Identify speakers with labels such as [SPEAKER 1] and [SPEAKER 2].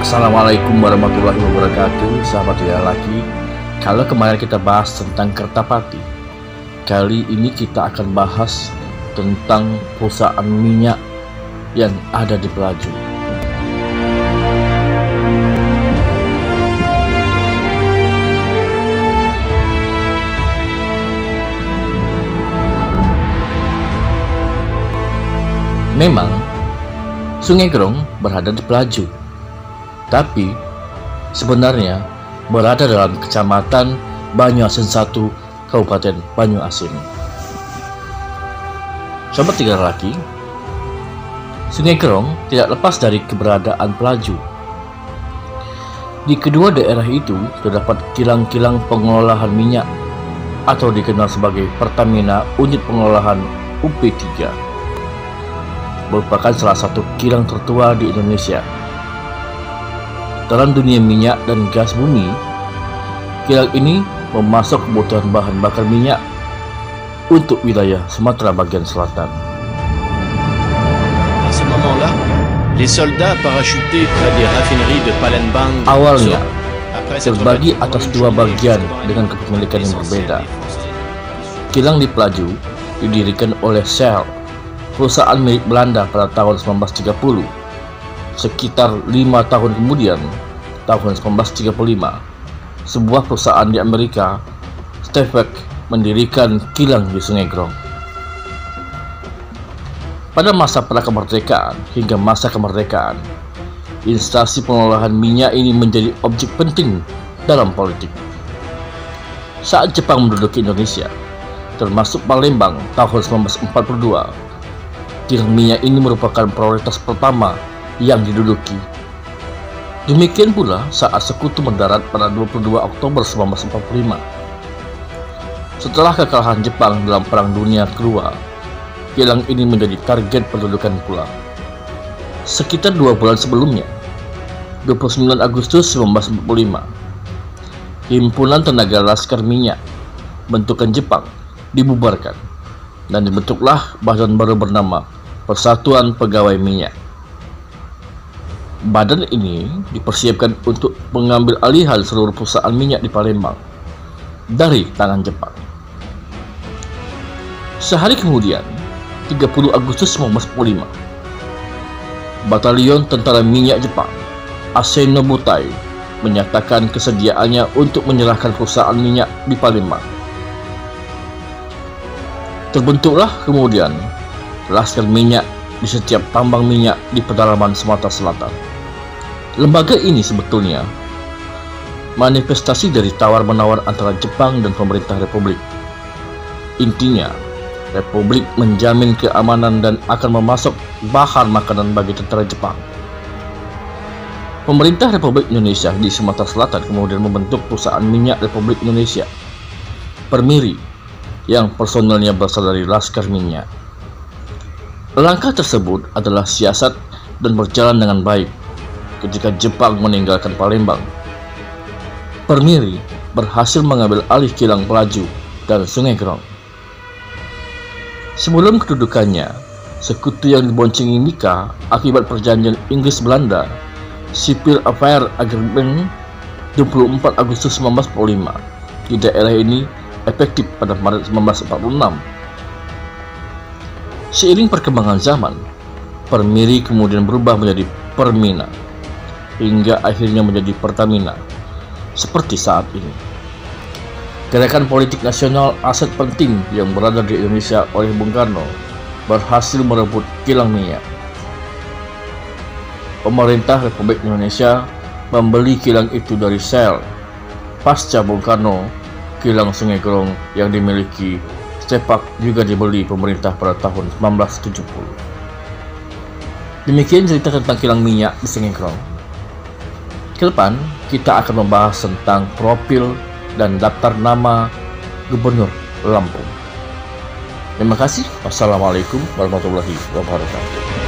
[SPEAKER 1] Assalamualaikum warahmatullahi wabarakatuh, sahabat ya lagi. Kalau kemarin kita bahas tentang Kertapati, kali ini kita akan bahas tentang perusahaan minyak yang ada di Pelaju. Memang Sungai Grong berada di Pelaju, tapi sebenarnya berada dalam Kecamatan Banyuasin 1, Kabupaten Banyuasin. Sobat tiga laki, Sungai Grong tidak lepas dari keberadaan Pelaju. Di kedua daerah itu terdapat kilang-kilang pengolahan minyak atau dikenal sebagai Pertamina Unit Pengolahan UP3. Merupakan salah satu kilang tertua di Indonesia. Dalam dunia minyak dan gas bumi, kilang ini memasok kebutuhan bahan bakar minyak untuk wilayah Sumatera bagian selatan.
[SPEAKER 2] À ce moment-là, les soldats parachutés près des raffineries de Palembang
[SPEAKER 1] Awalnya terbagi atas dua bagian dengan kepemilikan yang berbeda. Kilang di Pelaju didirikan oleh Shell, perusahaan milik Belanda pada tahun 1930. Sekitar 5 tahun kemudian, tahun 1935, sebuah perusahaan di Amerika, Stefek, mendirikan kilang di Sungai Grong. Pada masa prakemerdekaan hingga masa kemerdekaan, instasi pengolahan minyak ini menjadi objek penting dalam politik. Saat Jepang menduduki Indonesia, termasuk Palembang tahun 1942, kilang minyak ini merupakan prioritas pertama yang diduduki. Demikian pula saat Sekutu mendarat pada 22 Oktober 1945. Setelah kekalahan Jepang dalam Perang Dunia Kedua, kilang ini menjadi target pendudukan pula. Sekitar 2 bulan sebelumnya, 29 Agustus 1945, Himpunan Tenaga Laskar Minyak bentukan Jepang dibubarkan dan dibentuklah badan baru bernama Persatuan Pegawai Minyak. Badan ini dipersiapkan untuk mengambil alihan seluruh perusahaan minyak di Palembang dari tangan Jepang. Sehari kemudian, 30 Agustus 1945, Batalion Tentara Minyak Jepang, Asenobutai, menyatakan kesediaannya untuk menyerahkan perusahaan minyak di Palembang. Terbentuklah kemudian Laskar Minyak di setiap tambang minyak di pedalaman Sumatera Selatan. Lembaga ini sebetulnya manifestasi dari tawar-menawar antara Jepang dan pemerintah Republik. Intinya, Republik menjamin keamanan dan akan memasok bahan makanan bagi tentara Jepang. Pemerintah Republik Indonesia di Sumatera Selatan kemudian membentuk Perusahaan Minyak Republik Indonesia, Permiri, yang personelnya berasal dari Laskar Minyak. Langkah tersebut adalah siasat dan berjalan dengan baik ketika Jepang meninggalkan Palembang. Permiri berhasil mengambil alih kilang Pelaju dan Sungai Grong. Sebelum kedudukannya, sekutu yang diboncengi nikah akibat perjanjian Inggris-Belanda, Sipil Affair Agreement 24 Agustus 1945 di daerah ini efektif pada Maret 1946. Seiring perkembangan zaman, Permiri kemudian berubah menjadi Permina, hingga akhirnya menjadi Pertamina, seperti saat ini. Gerakan politik nasional aset penting yang berada di Indonesia oleh Bung Karno berhasil merebut kilang minyak. Pemerintah Republik Indonesia membeli kilang itu dari Shell. Pasca Bung Karno, kilang Sungai Grong yang dimiliki Stefek juga dibeli pemerintah pada tahun 1970. Demikian cerita tentang kilang minyak di Sungai Grong. Ke depan, kita akan membahas tentang profil dan daftar nama Gubernur Lampung. Terima kasih. Wassalamualaikum warahmatullahi wabarakatuh.